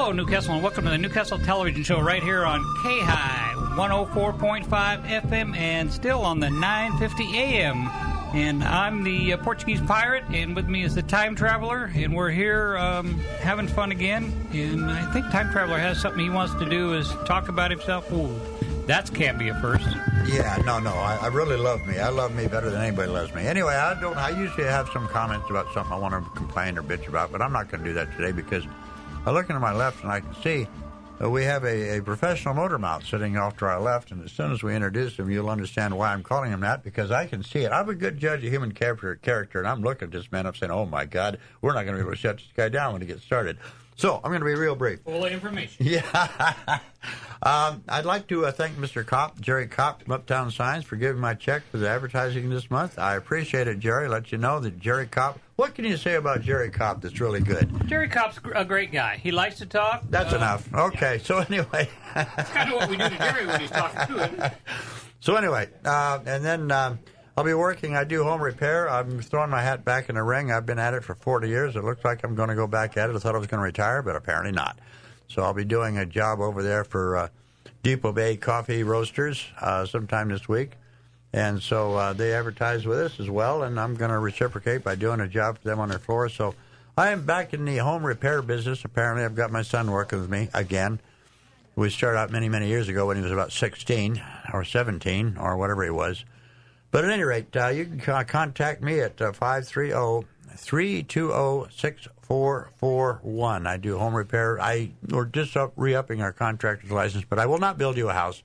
Hello, Newcastle, and welcome to the Newcastle Television Show right here on KAHI 104.5 FM and still on the 950 AM. And I'm the Portuguese Pirate, and with me is the Time Traveler, and we're here having fun again. And I think Time Traveler has something he wants to do is talk about himself. Ooh, that can't be a first. Yeah, no. I really love me. I love me better than anybody loves me. Anyway, I usually have some comments about something I want to complain or bitch about, but I'm not going to do that today because I'm looking to my left and I can see we have a professional motor mount sitting off to our left, and as soon as we introduce him, you'll understand why I'm calling him that, because I can see it. I'm a good judge of human character, and I'm looking at this man up saying, oh, my God, we're not going to be able to shut this guy down when he gets started. So I'm going to be real brief. Full of information. Yeah. I'd like to thank Mr. Kopp, Jerry Kopp from Uptown Signs, for giving my check for the advertising this month. I appreciate it, Jerry. Let you know that Jerry Kopp, what can you say about Jerry Kopp that's really good? Jerry Kopp's a great guy. He likes to talk. That's enough. Okay, yeah. So anyway. That's kind of what we do to Jerry when he's talking to him. So anyway, and then I'll be working. I do home repair. I'm throwing my hat back in the ring. I've been at it for 40 years. It looks like I'm going to go back at it. I thought I was going to retire, but apparently not. So I'll be doing a job over there for Depot Bay Coffee Roasters sometime this week. And so they advertise with us as well, and I'm going to reciprocate by doing a job for them on their floor. So I am back in the home repair business. Apparently I've got my son working with me again. We started out many, many years ago when he was about 16 or 17 or whatever he was. But at any rate, you can contact me at 530-320-6441. I do home repair. We're just re-upping our contractor's license, but I will not build you a house.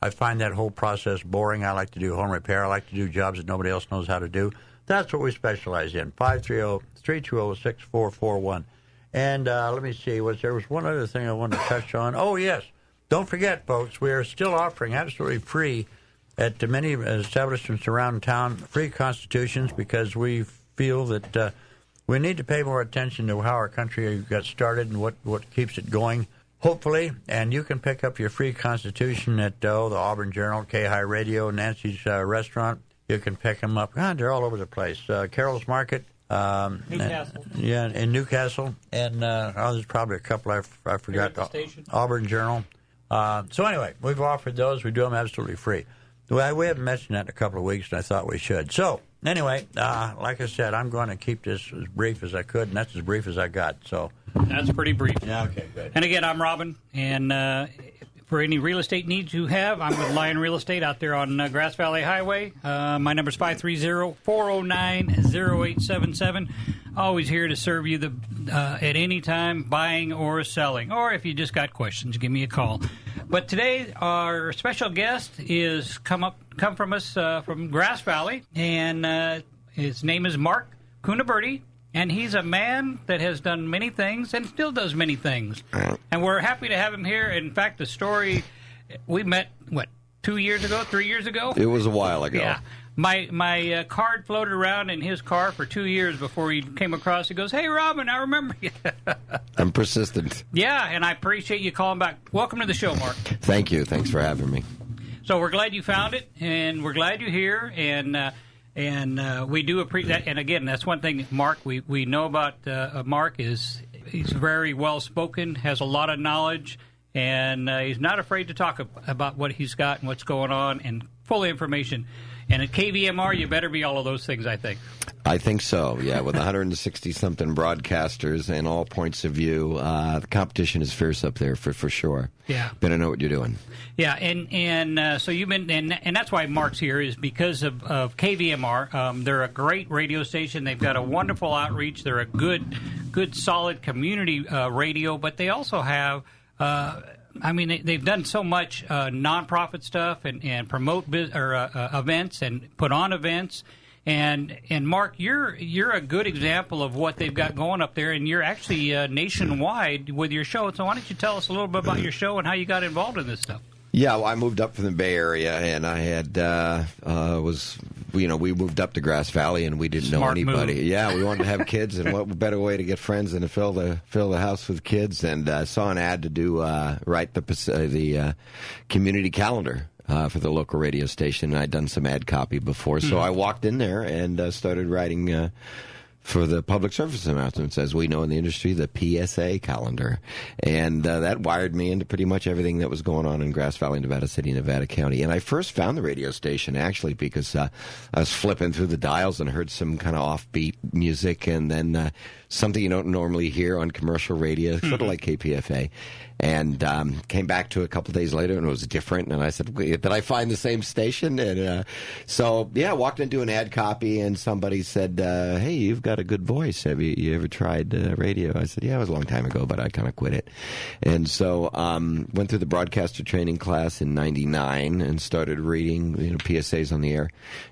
I find that whole process boring. I like to do home repair. I like to do jobs that nobody else knows how to do. That's what we specialize in, 530-320-6441. And let me see, there was one other thing I wanted to touch on. Oh, yes. Don't forget, folks, we are still offering absolutely free at many establishments around town, free constitutions, because we feel that we need to pay more attention to how our country got started and what keeps it going, hopefully. And you can pick up your free constitution at the Auburn Journal, KAHI Radio, Nancy's Restaurant. You can pick them up. God, they're all over the place. Carol's Market. Newcastle. In Newcastle. And there's probably a couple I forgot. Auburn Journal. So anyway, we've offered those. We do them absolutely free. Well, we haven't mentioned that in a couple of weeks, and I thought we should. So, anyway, like I said, I'm going to keep this as brief as I could, and that's as brief as I got. So that's pretty brief. Yeah, okay, good. And again, I'm Robin, and for any real estate needs you have, I'm with Lion Real Estate out there on Grass Valley Highway. My number is 530-409-0877. Always here to serve you at any time, buying or selling. Or if you just got questions, give me a call. But today, our special guest is come from us from Grass Valley, and his name is Marc Cuniberti, and he's a man that has done many things and still does many things. And we're happy to have him here. In fact, the story, we met, 3 years ago? It was a while ago. Yeah. My card floated around in his car for 2 years before he came across. He goes, "Hey, Robin, I remember you." I'm persistent. Yeah, and I appreciate you calling back. Welcome to the show, Marc. Thank you. Thanks for having me. So we're glad you found it, and we're glad you're here, and we do appreciate that. And again, that's one thing, Marc, we know about Marc is he's very well-spoken, has a lot of knowledge, and he's not afraid to talk about what he's got and what's going on, and full information. And at KVMR, you better be all of those things, I think. I think so, yeah. With 160-something broadcasters and all points of view, the competition is fierce up there for sure. Yeah. Better know what you're doing. Yeah, and so you've been, and that's why Marc's here, is because of KVMR. They're a great radio station. They've got a wonderful outreach. They're a good solid community radio, but they also have... they've done so much nonprofit stuff and promote events and put on events. And Marc, you're a good example of what they've got going up there, and you're actually nationwide with your show. So why don't you tell us a little bit about your show and how you got involved in this stuff? Yeah, well, I moved up from the Bay Area, and I had we moved up to Grass Valley, and we didn't know anybody. Move. Yeah, we wanted to have kids, and what better way to get friends than to fill the house with kids? And saw an ad to write the community calendar for the local radio station, and I'd done some ad copy before, so I walked in there and started writing for the public service announcements, as we know in the industry, the PSA calendar. And that wired me into pretty much everything that was going on in Grass Valley, Nevada City, Nevada County. And I first found the radio station, actually, because I was flipping through the dials and heard some kind of offbeat music, and then something you don't normally hear on commercial radio, sort of like KPFA. And came back to it a couple of days later, and it was different. And I said, did I find the same station? And so, yeah, I walked into an ad copy, and somebody said, hey, you've got a good voice. Have you ever tried radio? I said, yeah, it was a long time ago, but I kind of quit it. And so went through the broadcaster training class in '99 and started reading PSAs on the air,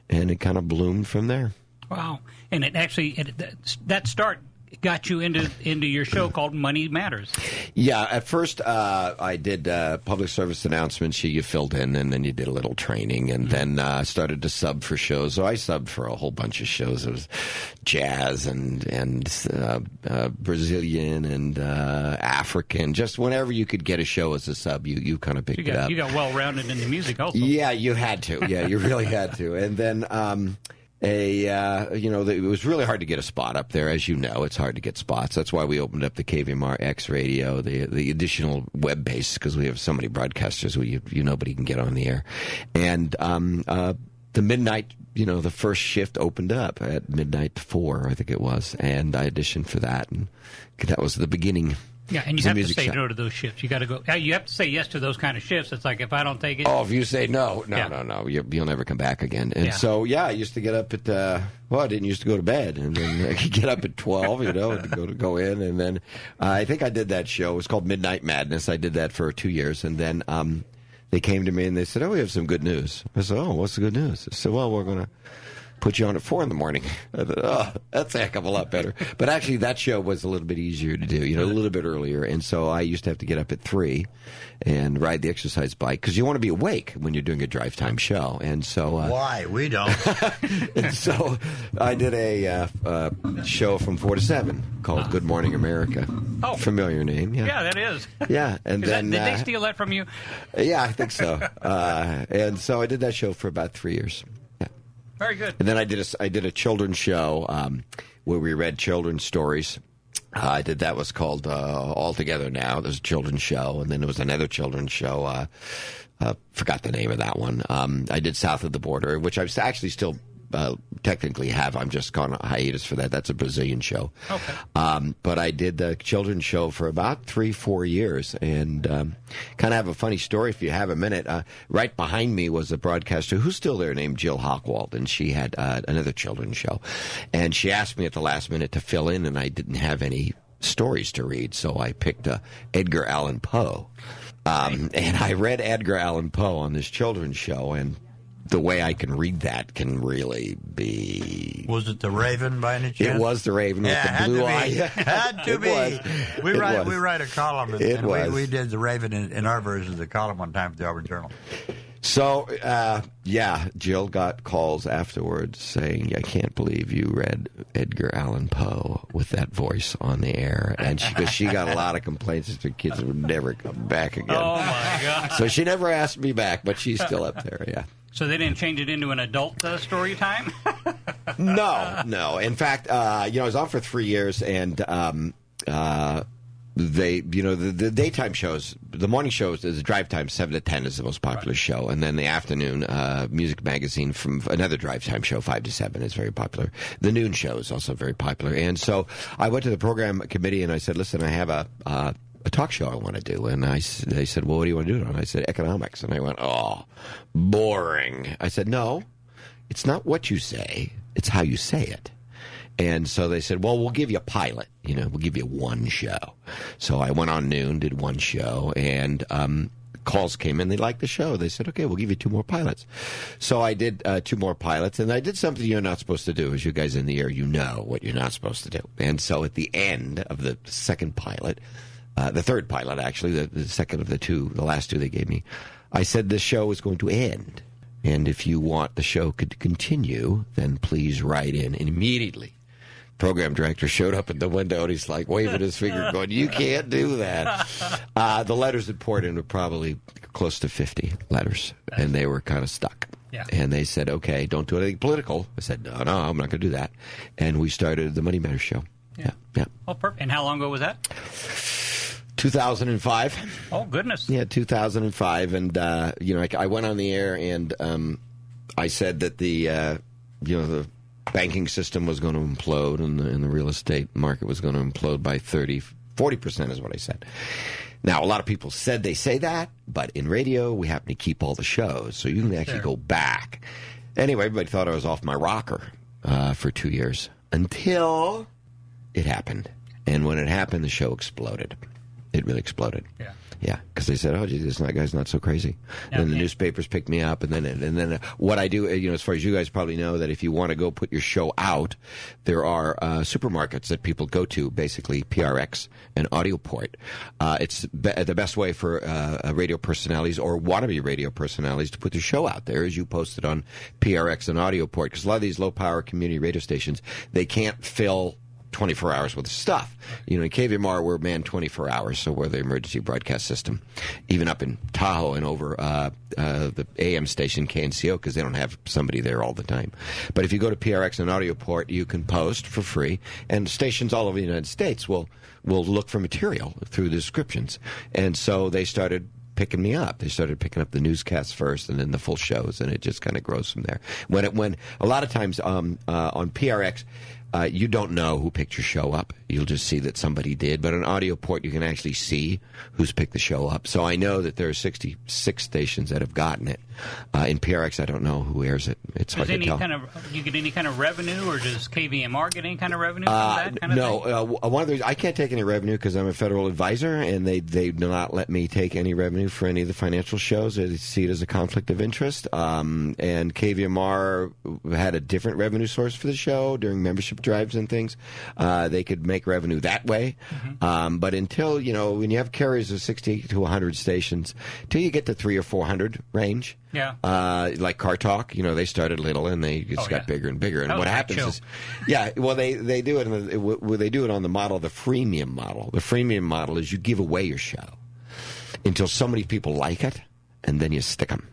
and it kind of bloomed from there. Wow. And it actually, that start got you into your show called Money Matters. Yeah, at first I did public service announcements. You filled in, and then you did a little training, and then started to sub for shows. So I subbed for a whole bunch of shows. It was jazz and Brazilian and African. Just whenever you could get a show as a sub, you kind of picked it up. You got well-rounded in the music also. Yeah, you had to. Yeah, you really had to. And then it was really hard to get a spot up there. As you know, it's hard to get spots. That's why we opened up the KVMR X radio, the additional web base, because we have so many broadcasters nobody can get on the air. And the midnight, the first shift opened up at midnight to 4, I think it was, and I auditioned for that, and that was the beginning. Yeah, and you have to say no to those shifts. You got to go. You have to say yes to those kind of shifts. It's like if I don't take it. Oh, if you say no, you'll never come back again. And so, I used to get up at. I didn't used to go to bed, and then I could get up at 12, to go in, and then I think I did that show. It was called Midnight Madness. I did that for 2 years, and then they came to me and they said, "Oh, we have some good news." I said, "Oh, what's the good news?" I said, "Well, we're going to put you on at 4 in the morning." I thought, oh, that's a heck of a lot better. But actually, that show was a little bit easier to do, a little bit earlier. And so I used to have to get up at 3 and ride the exercise bike, because you want to be awake when you're doing a drive time show. And so why? We don't. And so I did a show from 4 to 7 called Good Morning America. Oh, familiar name. Yeah, that is. Yeah, and then did they steal that from you? Yeah, I think so. And so I did that show for about 3 years. Very good. And then I did a children's show where we read children's stories. I did that was called All Together Now. There's a children's show, and then there was another children's show. Forgot the name of that one. I did South of the Border, which I actually still technically have. I'm just gone on hiatus for that. That's a Brazilian show. Okay. But I did the children's show for about 3-4 years, and kind of have a funny story if you have a minute. Right behind me was a broadcaster who's still there named Jill Hockwald, and she had another children's show. And she asked me at the last minute to fill in, and I didn't have any stories to read, so I picked Edgar Allan Poe. And I read Edgar Allan Poe on this children's show, and the way I can read that can really be... Was it The Raven by any chance? It was The Raven with the blue eye. Had to be. We write a column, and we did The Raven in our version of the column one time for the Auburn Journal. So, Jill got calls afterwards saying, "I can't believe you read Edgar Allan Poe with that voice on the air." And because she got a lot of complaints that her kids would never come back again. Oh, my God. So she never asked me back, but she's still up there, yeah. So they didn't change it into an adult story time? No. In fact, I was on for 3 years, and the daytime shows, the morning shows, the drive time 7 to 10 is the most popular show, and then the afternoon music magazine from another drive time show 5 to 7 is very popular. The noon show is also very popular, and so I went to the program committee and I said, "Listen, I have a talk show I want to do." And they said, "Well, what do you want to do it on?" I said, "Economics." And I went, "Oh, boring." I said, "No, it's not what you say, it's how you say it." And so they said, "Well, we'll give you a pilot. We'll give you one show." So I went on noon, did one show, and calls came in. They liked the show. They said, "Okay, we'll give you 2 more pilots." So I did 2 more pilots, and I did something you're not supposed to do. As you guys in the air, you know what you're not supposed to do. And so at the end of the second pilot, the third pilot, actually, the second of the last 2 they gave me, I said the show is going to end. And if you want the show to continue, then please write in. And immediately, program director showed up at the window, and he's like waving his finger going, "You can't do that." The letters that poured in were probably close to 50 letters, and they were kind of stuck. Yeah. And they said, okay, don't do anything political. I said, no, I'm not going to do that. And we started the Money Matters Show. Yeah. Oh, perfect. And how long ago was that? 2005. Oh, goodness. Yeah, 2005. And, I went on the air and I said that the banking system was going to implode and the real estate market was going to implode by 40% is what I said. Now, a lot of people said they say that, but in radio, we happen to keep all the shows, so you can actually go back. Anyway, everybody thought I was off my rocker for 2 years until it happened. And when it happened, the show exploded. It really exploded. Yeah, because they said, "Oh, geez, this guy's not so crazy." Okay. And the newspapers picked me up, and then what I do, as far as you guys probably know, that if you want to go put your show out, there are supermarkets that people go to, basically PRX and Audioport. It's the best way for radio personalities or wannabe radio personalities to put their show out there is you post it on PRX and Audioport, because a lot of these low-power community radio stations, they can't fill 24 hours worth of stuff. In KVMR, we're manned 24 hours, so we're the emergency broadcast system. Even up in Tahoe and over the AM station KNCO, because they don't have somebody there all the time. But if you go to PRX and Audioport, you can post for free, and stations all over the United States will look for material through the descriptions. And so they started picking me up. They started picking up the newscasts first and then the full shows, and it just kind of grows from there. When a lot of times on PRX, you don't know who picked your show up. You'll just see that somebody did. But on Audioport, you can actually see who's picked the show up. So I know that there are 66 stations that have gotten it. In PRX, I don't know who airs it. It's hard to tell. Do you get any kind of revenue, or does KVMR get any kind of revenue from that kind of thing? One of the reasons I can't take any revenue because I'm a federal advisor, and they do not let me take any revenue for any of the financial shows. They see it as a conflict of interest. And KVMR had a different revenue source for the show during membership drives and things. They could make revenue that way. Mm-hmm. But until, when you have carriers of 60 to 100 stations, till you get to 300 or 400 range. Yeah. Like Car Talk, they started little and they just got bigger and bigger. And what happens is, they do it. They do it on the model, the freemium model. The freemium model is you give away your show until so many people like it, and then you stick them.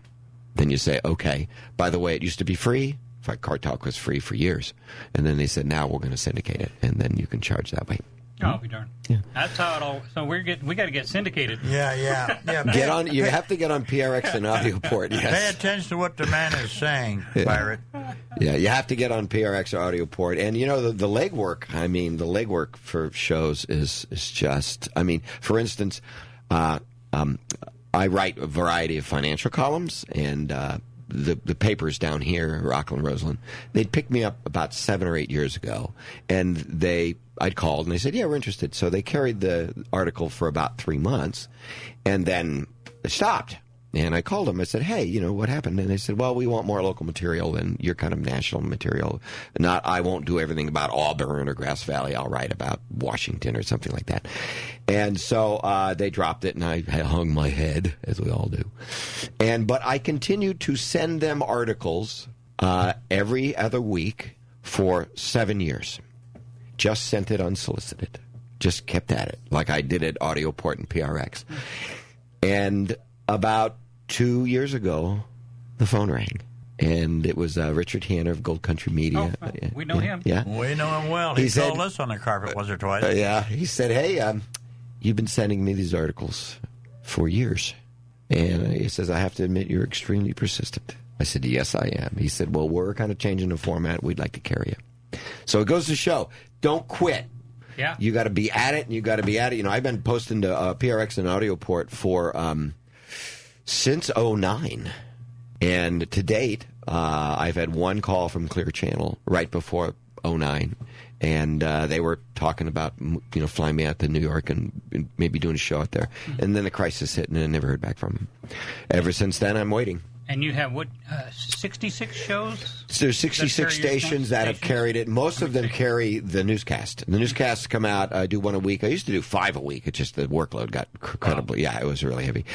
Then you say, okay, by the way, it used to be free. In fact, Car Talk was free for years. And then they said, now we're going to syndicate it. And then you can charge that way. Oh, I'll be darned. Yeah. That's how it all. So we got to get syndicated. Yeah. Get on. You have to get on PRX and Audioport. Yes. Pay attention to what the man is saying, Pirate. Yeah, you have to get on PRX or Audioport. And the legwork. I mean, the legwork for shows is just. I mean, for instance, I write a variety of financial columns, and the papers down here, Rockland, Roseland, they'd picked me up about 7 or 8 years ago, and I'd called, and they said, yeah, we're interested. So they carried the article for about 3 months, and then they stopped. And I called them. I said, hey, what happened? And they said, well, we want more local material than your kind of national material. I won't do everything about Auburn or Grass Valley. I'll write about Washington or something like that. And so they dropped it, and I hung my head, as we all do. But I continued to send them articles every other week for 7 years. Just sent it unsolicited. Just kept at it, like I did at Audioport and PRX. And about 2 years ago, the phone rang. And it was Richard Hanner of Gold Country Media. Oh, we know him. Yeah. We know him well. He told us on the carpet once or twice. Yeah. He said, hey, you've been sending me these articles for years. And he says, I have to admit, you're extremely persistent. I said, yes, I am. He said, well, we're kind of changing the format. We'd like to carry you. So it goes to show, don't quit. Yeah. You got to be at it, and you got to be at it. I've been posting to PRX and Audioport for since 2009. And to date, I've had one call from Clear Channel right before 2009. And they were talking about, flying me out to New York and maybe doing a show out there. Mm-hmm. And then the crisis hit, and I never heard back from them. Ever since then, I'm waiting. And you have, 66 shows? There's 66 stations that have carried it. Most of them carry the newscast. The newscasts come out. I do one a week. I used to do 5 a week. It's just the workload got incredibly, it was really heavy.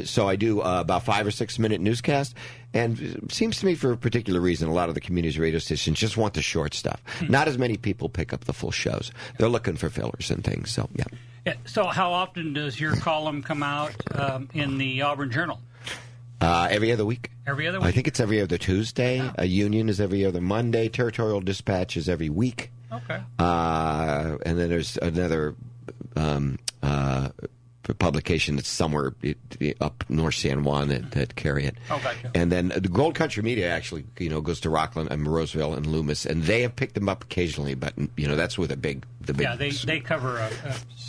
So I do about 5 or 6 minute newscast. And it seems to me, for a particular reason, a lot of the community radio stations just want the short stuff. Not as many people pick up the full shows. They're looking for fillers and things. So, yeah. So how often does your column come out in the Auburn Journal? Every other week. Every other week? I think it's every other Tuesday. Oh. A Union is every other Monday. Territorial Dispatch is every week. Okay. And then there's another publication that's somewhere up North San Juan that carry it. Oh, gotcha. And then the Gold Country Media actually, goes to Rockland and Roseville and Loomis, and they have picked them up occasionally, but that's with the big. Yeah, they cover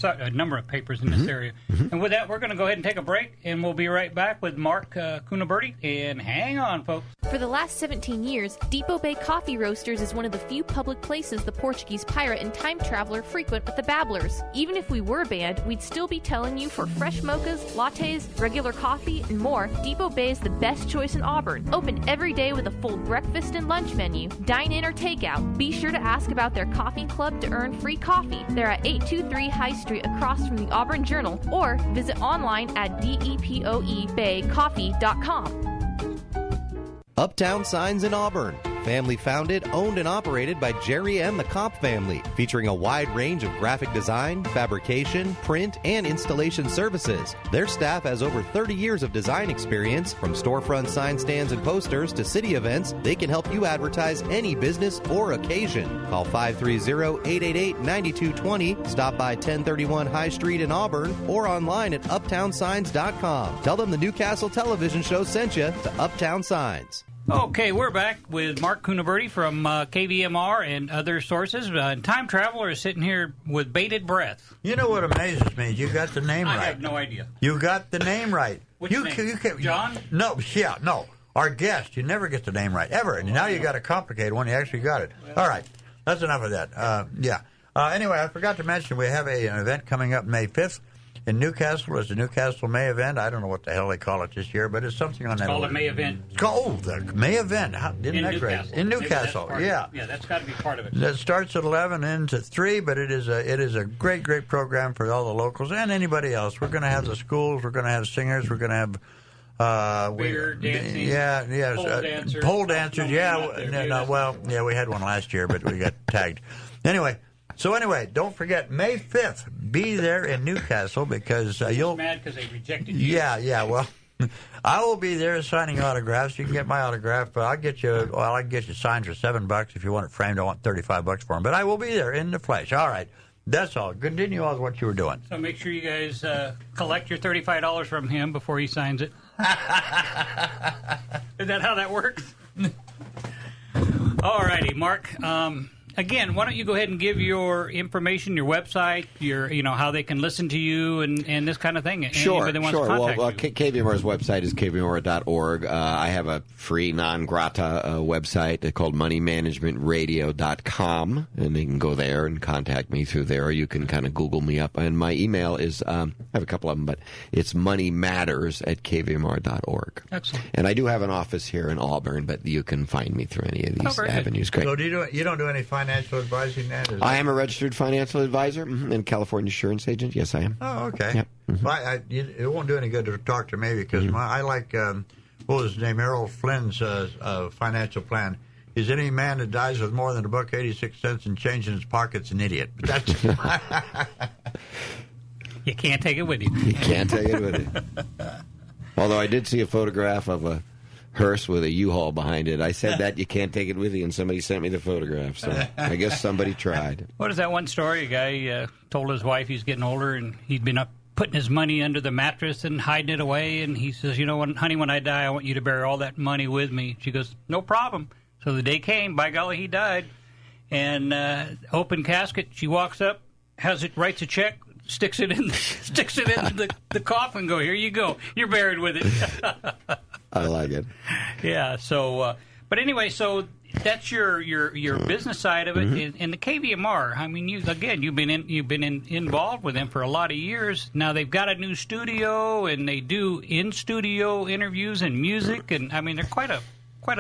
a number of papers in this area. Mm-hmm. And with that, we're going to go ahead and take a break, and we'll be right back with Marc Cuniberti. And hang on, folks. For the last 17 years, Depot Bay Coffee Roasters is one of the few public places the Portuguese pirate and time traveler frequent with the babblers. Even if we were banned, we'd still be telling you for fresh mochas, lattes, regular coffee, and more, Depot Bay is the best choice in Auburn. Open every day with a full breakfast and lunch menu. Dine in or take out. Be sure to ask about their coffee club to earn free coffee. They're at 823 High Street across from the Auburn Journal, or visit online at depoebaycoffee.com. Uptown Signs in Auburn. Family founded, owned, and operated by Jerry and the Kopp family, featuring a wide range of graphic design, fabrication, print, and installation services. Their staff has over 30 years of design experience. From storefront sign stands and posters to city events, they can help you advertise any business or occasion. Call 530-888-9220, stop by 1031 High Street in Auburn, or online at uptownsigns.com. Tell them the Newcastle television show sent you to Uptown Signs. Okay, we're back with Marc Cuniberti from KVMR and other sources. Time Traveler is sitting here with bated breath. You know what amazes me? You got the name right. I have no idea. You got the name right. Which name? John? No. Our guest, you never get the name right, ever. And now you got a complicated one. You actually got it. All right. That's enough of that. Anyway, I forgot to mention we have an event coming up May 5th. In Newcastle, it's the Newcastle May event. I don't know what the hell they call it this year, but it's something on that. It's called a May event. It's called the May event. Isn't that great? In Newcastle, yeah. Yeah, that's got to be part of it. It starts at 11, ends at 3, but it is a great program for all the locals and anybody else. We're going to have the schools. We're going to have singers. We're going to have beer, dancing, pole dancers. We had one last year, but we got tagged. Anyway, don't forget, May 5th, be there in Newcastle because you'll... mad because they rejected you. Yeah, well, I will be there signing autographs. You can get my autograph, but I can get you signed for $7 if you want it framed. I want $35 for them, but I will be there in the flesh. All right, that's all. Continue on with what you were doing. So make sure you guys collect your $35 from him before he signs it. Is that how that works? All righty, Marc. Again, why don't you go ahead and give your information, your website, how they can listen to you and this kind of thing. Sure. Wants to contact you. KVMR's website is kvmr.org. I have a free non-grata website called moneymanagementradio.com, and they can go there and contact me through there, or you can kind of Google me up. And my email is, I have a couple of them, but it's moneymatters@kvmr.org. Excellent. And I do have an office here in Auburn, but you can find me through any of these avenues. Great. So you don't do any financial advising then? I am a registered financial advisor and California insurance agent. Yes, I am. Oh, okay. Yep. Mm-hmm. Well, it won't do any good to talk to me because I like, what was his name, Errol Flynn's financial plan. Is any man that dies with more than $1.86 and change in his pocket's an idiot. But that's you can't take it with you. You can't take it with you. Although I did see a photograph of a hearse with a U-Haul behind it. I said that you can't take it with you, and somebody sent me the photograph. So I guess somebody tried. What is that one story? A guy told his wife he's getting older, and he'd been up putting his money under the mattress and hiding it away. And he says, honey, when I die, I want you to bury all that money with me. She goes, no problem. So the day came. By golly, he died. And open casket. She walks up, writes a check, sticks it in the coffin. Go, here you go. You're buried with it. I like it. Yeah. So, but anyway, so that's your business side of it, and the KVMR. I mean, you've been involved with them for a lot of years. Now they've got a new studio, and they do in-studio interviews and music, and I mean they're quite a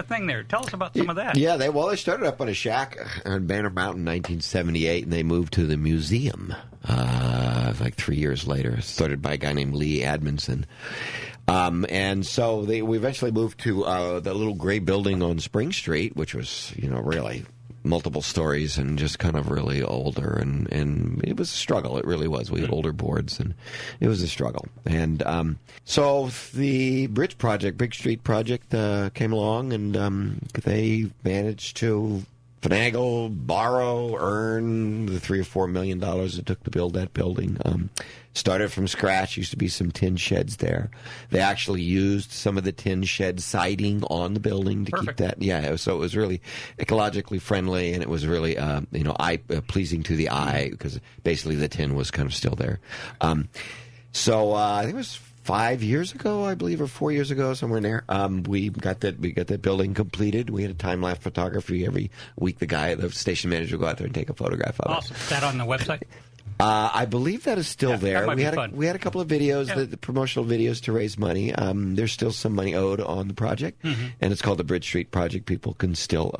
thing there. Tell us about some of that. Yeah, they started up on a shack on Banner Mountain in 1978, and they moved to the museum like 3 years later. Started by a guy named Lee Admonson. And so we eventually moved to the little gray building on Spring Street, which was, really multiple stories and just kind of really older, and it was a struggle. It really was. We had older boards, and it was a struggle. And so the Bridge Street Project came along, and they managed to finagle, borrow, earn the $3 or $4 million it took to build that building. Started from scratch. Used to be some tin sheds there. They actually used some of the tin shed siding on the building to keep that. Yeah, so it was really ecologically friendly, and it was really pleasing to the eye, because basically the tin was kind of still there. So I think it was 5 years ago, I believe, or 4 years ago, somewhere in there. We got that building completed. We had a time-lapse photography every week. The station manager would go out there and take a photograph of it. Awesome. Is that on the website? I believe that is still there. That might be we had a couple of videos, the promotional videos to raise money. There's still some money owed on the project, and it's called the Bridge Street Project. People can still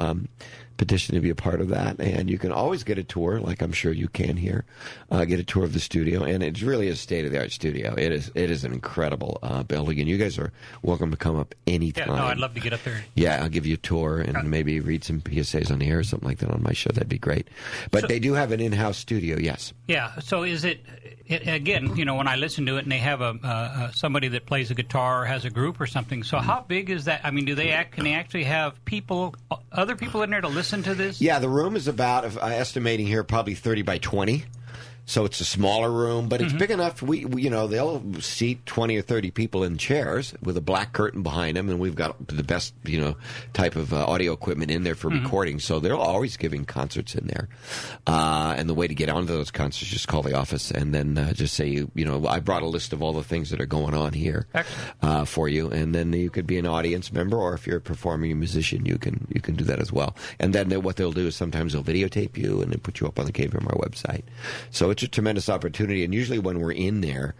petition to be a part of that, and you can always get a tour, like I'm sure you can here. Get a tour of the studio, and it's really a state-of-the-art studio. It is an incredible building, and you guys are welcome to come up anytime. Yeah, no, I'd love to get up there. Yeah, I'll give you a tour and maybe read some PSAs on the air or something like that on my show. That'd be great. But they do have an in-house studio, yes. Yeah. So is it again? When I listen to it, and they have somebody that plays a guitar or has a group or something. So how big is that? I mean, can they actually have other people in there to listen to this? Yeah, the room is about, estimating here, probably 30 by 20. So it's a smaller room, but it's big enough. We they'll seat 20 or 30 people in chairs with a black curtain behind them, and we've got the best type of audio equipment in there for recording. So they're always giving concerts in there, and the way to get onto those concerts, just call the office and then just say I brought a list of all the things that are going on here for you, and then you could be an audience member, or if you're a performing musician, you can do that as well. And then what they'll do is sometimes they'll videotape you and then put you up on the KVMR website. So it's a tremendous opportunity, and usually when we're in there,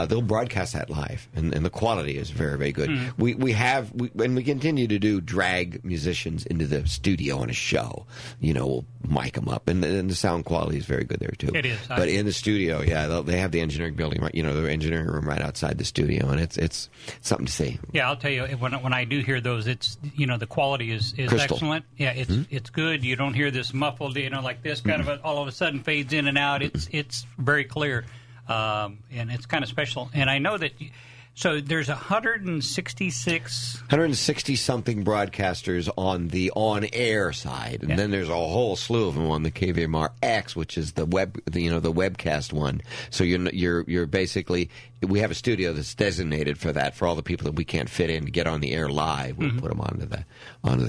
they'll broadcast that live, and the quality is very, very good. We continue to do drag musicians into the studio on a show. We'll mic them up, and the sound quality is very good there too. It is. But in the studio, they have the engineering building, right? The engineering room right outside the studio, and it's something to see. Yeah, I'll tell you, when I do hear those, it's the quality is excellent. Yeah, it's good. You don't hear this muffled, like this kind of all of a sudden fades in and out. It's very clear, and it's kind of special. And I know that. So there's 160-something broadcasters on the on-air side, and then there's a whole slew of them on the KVMR X, which is the webcast one. So you're basically, we have a studio that's designated for that, for all the people that we can't fit in to get on the air live. We'll put them onto the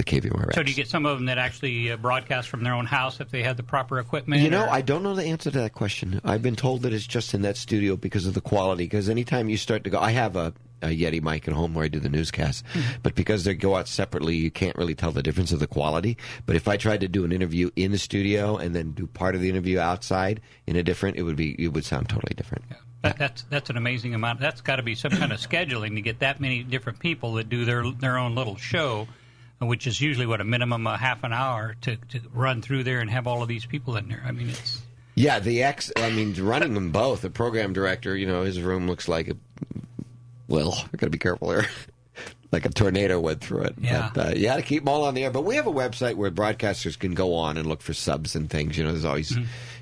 KVMR X. So do you get some of them that actually broadcast from their own house if they have the proper equipment? I don't know the answer to that question. I've been told that it's just in that studio because of the quality. Because anytime you start to go, I have a Yeti mic at home where I do the newscast, but because they go out separately, you can't really tell the difference of the quality. But if I tried to do an interview in the studio and then do part of the interview outside in a different, it would sound totally different. Yeah. That's an amazing amount. That's got to be some kind of scheduling to get that many different people that do their own little show, which is usually a minimum of half an hour to run through there and have all of these people in there. I mean, it's. Yeah, running them both. The program director, his room looks like I've got to be careful here. Like a tornado went through it. Yeah. But, you got to keep them all on the air. But we have a website where broadcasters can go on and look for subs and things. There's always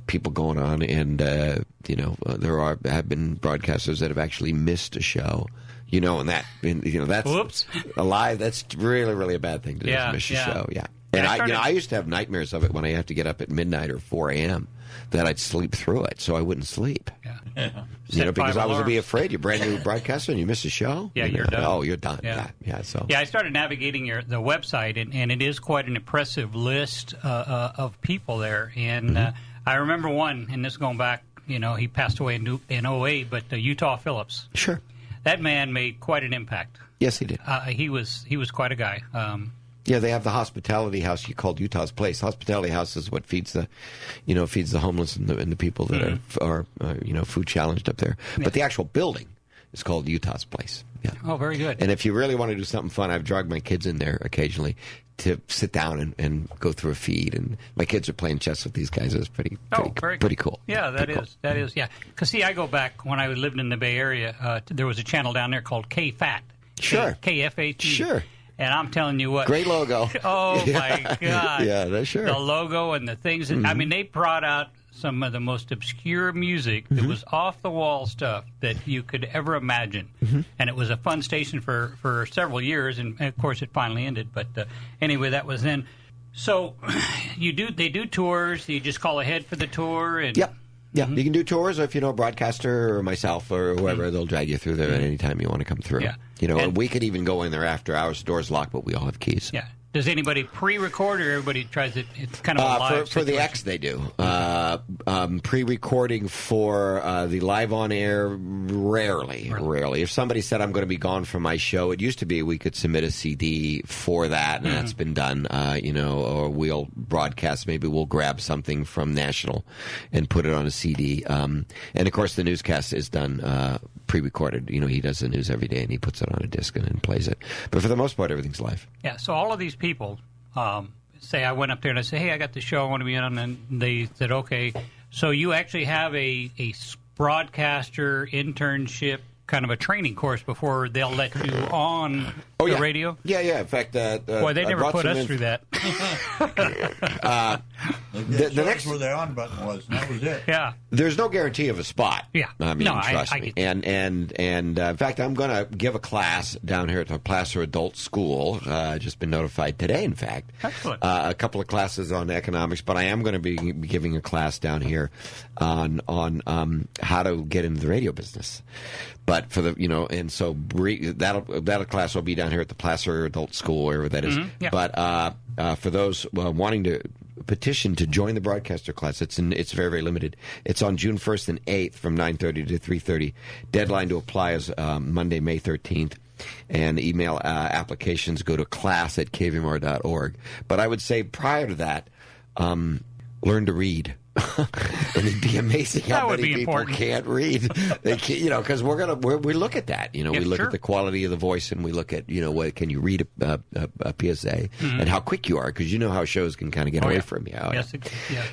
people going on. And, have been broadcasters that have actually missed a show. And that's Whoops. Alive. That's really, really a bad thing to just miss a show. Yeah. And I used to have nightmares of it when I have to get up at midnight or 4 a.m. that I'd sleep through it, so I wouldn't sleep. Yeah. Because I was afraid. You're a brand new broadcaster and you miss a show. Yeah, you're done. Oh, you're done. Yeah. So. Yeah, I started navigating the website, and it is quite an impressive list of people there. And I remember one, and this going back, he passed away in 08, but Utah Phillips. Sure. That man made quite an impact. Yes, he did. He was quite a guy. Yeah, they have the hospitality house called Utah's Place. Hospitality house is what feeds the homeless and the people that are food challenged up there. Yeah. But the actual building is called Utah's Place. Yeah. Oh, very good. And if you really want to do something fun, I've dragged my kids in there occasionally to sit down and go through a feed. And my kids are playing chess with these guys. It's pretty cool. Yeah, that is. Yeah, because I go back when I lived in the Bay Area. There was a channel down there called KFAT. Sure. KFAT. Sure. And I'm telling you what. Great logo. Oh, my God. Yeah, that's sure. The logo and the things. That, I mean, they brought out some of the most obscure music that was off-the-wall stuff that you could ever imagine. And it was a fun station for several years, and, of course, it finally ended. But anyway, that was then. So they do tours. You just call ahead for the tour. And, Yep. Yeah, you can do tours, or if you know a broadcaster or myself or whoever, they'll drag you through there at any time you want to come through. Yeah. You know, and we could even go in there after hours, doors locked, but we all have keys. Yeah. Does anybody pre-record, or everybody tries it? It's kind of a live for the X, they do. Pre-recording for the live on air, rarely. If somebody said, I'm going to be gone from my show, it used to be we could submit a CD for that, and that's been done, or we'll broadcast. Maybe we'll grab something from National and put it on a CD. And, of course, the newscast is done pre-recorded. You know, he does the news every day, and he puts it on a disc and then plays it. But for the most part, everything's live. Yeah, so all of these people say, I went up there and I said, hey, I got the show, I want to be on, and they said, okay. So you actually have a broadcaster internship, kind of a training course before they'll let you on the radio? Yeah. In fact, boy, they never put us through that. The next where the on button was, and that was it. Yeah. There's no guarantee of a spot. Yeah. I mean, trust me. And in fact, I'm going to give a class down here at the Placer Adult School. Just been notified today, in fact. Excellent. A couple of classes on economics, but I am going to be giving a class down here on how to get into the radio business. But for the and so that class will be down here at the Placer Adult School, wherever that is. Yeah. But for those wanting to petition to join the broadcaster class, it's very, very limited. It's on June 1st and 8th from 9:30 to 3:30. Deadline to apply is Monday, May 13th. And email applications go to class@kvmr.org. But I would say prior to that, learn to read. And it'd be amazing how many people can't read. They can't, because we look at that. We look at the quality of the voice, and we look at what can you read a PSA and how quick you are, because how shows can kind of get away from you. Yes.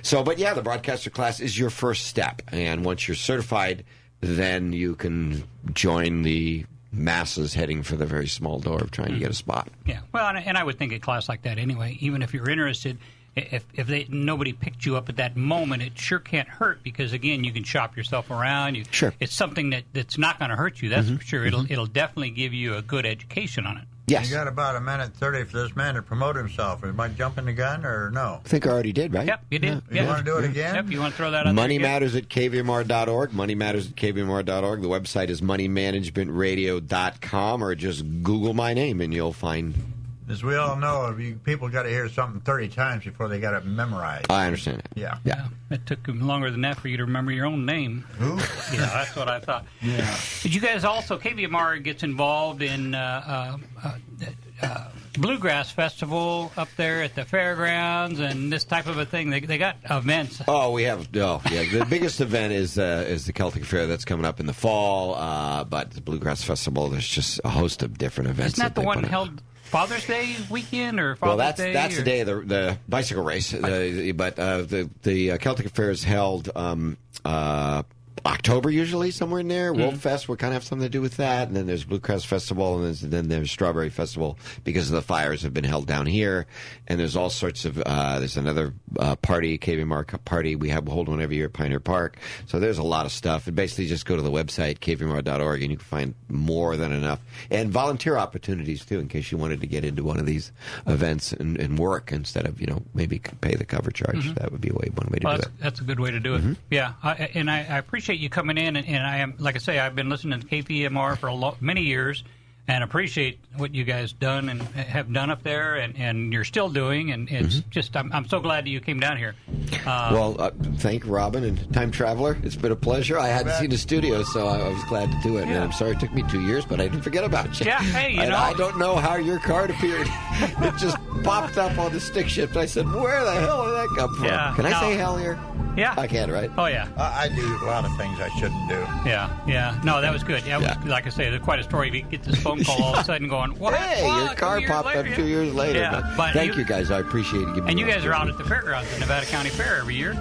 So, but the broadcaster class is your first step, and once you're certified, then you can join the masses heading for the very small door of trying to get a spot. Yeah. Well, and I would think a class like that anyway, even if you're interested. If nobody picked you up at that moment, it sure can't hurt, because again, you can shop yourself around. Sure, it's something that's not going to hurt you. That's for sure. It'll definitely give you a good education on it. Yes. You got about a minute 30 for this man to promote himself. Am I jumping the gun or no? I think I already did, right? Yep, you did. You want to do it again? Yep, you want to throw that out Money there? Matters at KVMR.org. Money Matters at KVMR.org. The website is moneymanagementradio.com, or just Google my name and you'll find. As we all know, people got to hear something 30 times before they got it memorized. I understand that. Yeah. It took longer than that for you to remember your own name. Who? Yeah, that's what I thought. Yeah. Did you guys also, KVMR gets involved in Bluegrass Festival up there at the fairgrounds and this type of a thing? They got events. Oh, we have. Oh, yeah. The biggest event is the Celtic Fair that's coming up in the fall. But the Bluegrass Festival, there's just a host of different events. Isn't that the one held Father's Day weekend or Father's Day? Well, that's the day of the bicycle race. But the Celtic Fair is held October usually, somewhere in there. Wolf Fest would kind of have something to do with that. And then there's Bluegrass Festival, and then there's Strawberry Festival, because of the fires have been held down here. And there's all sorts of there's another party, KVMR party. We hold one every year at Pioneer Park. So there's a lot of stuff. And basically just go to the website, kvmr.org, and you can find more than enough. And volunteer opportunities, too, in case you wanted to get into one of these events and work instead of, maybe pay the cover charge. That would be one way to do it. That's a good way to do it. Yeah. I appreciate you coming in, and I am, like I say, I've been listening to KVMR for many years, and appreciate what you guys done and have done up there, and you're still doing, and it's just I'm so glad that you came down here. Thank Robin and Time Traveler. It's been a pleasure. I hadn't seen the studio, so I was glad to do it. Yeah. And I'm sorry it took me 2 years, but I didn't forget about you. Yeah, hey, I don't know how your card appeared. It just popped up on the stick shift. I said, where the hell did that come from? Yeah, Can I say hell here? Yeah. I can, right? Oh, yeah. I do a lot of things I shouldn't do. Yeah. No, that was good. Yeah, was, like I say, there's quite a story. You get this phone call all of a sudden going, what? Hey, your car popped up 2 years later. Yeah, but thank you guys. I appreciate it. And you guys are out at the fairgrounds, the Nevada County Fair every year.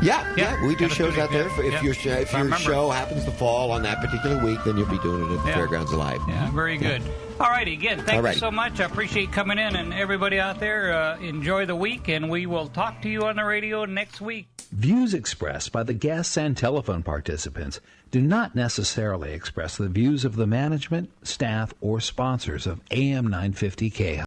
Yeah, we do shows out there. If your remember. show happens to fall on that particular week, then you'll be doing it at the Fairgrounds Alive. Yeah, very good. All righty, again, thank you so much. I appreciate coming in, and everybody out there, enjoy the week, and we will talk to you on the radio next week. Views expressed by the guests and telephone participants do not necessarily express the views of the management, staff, or sponsors of AM 950 KAHI.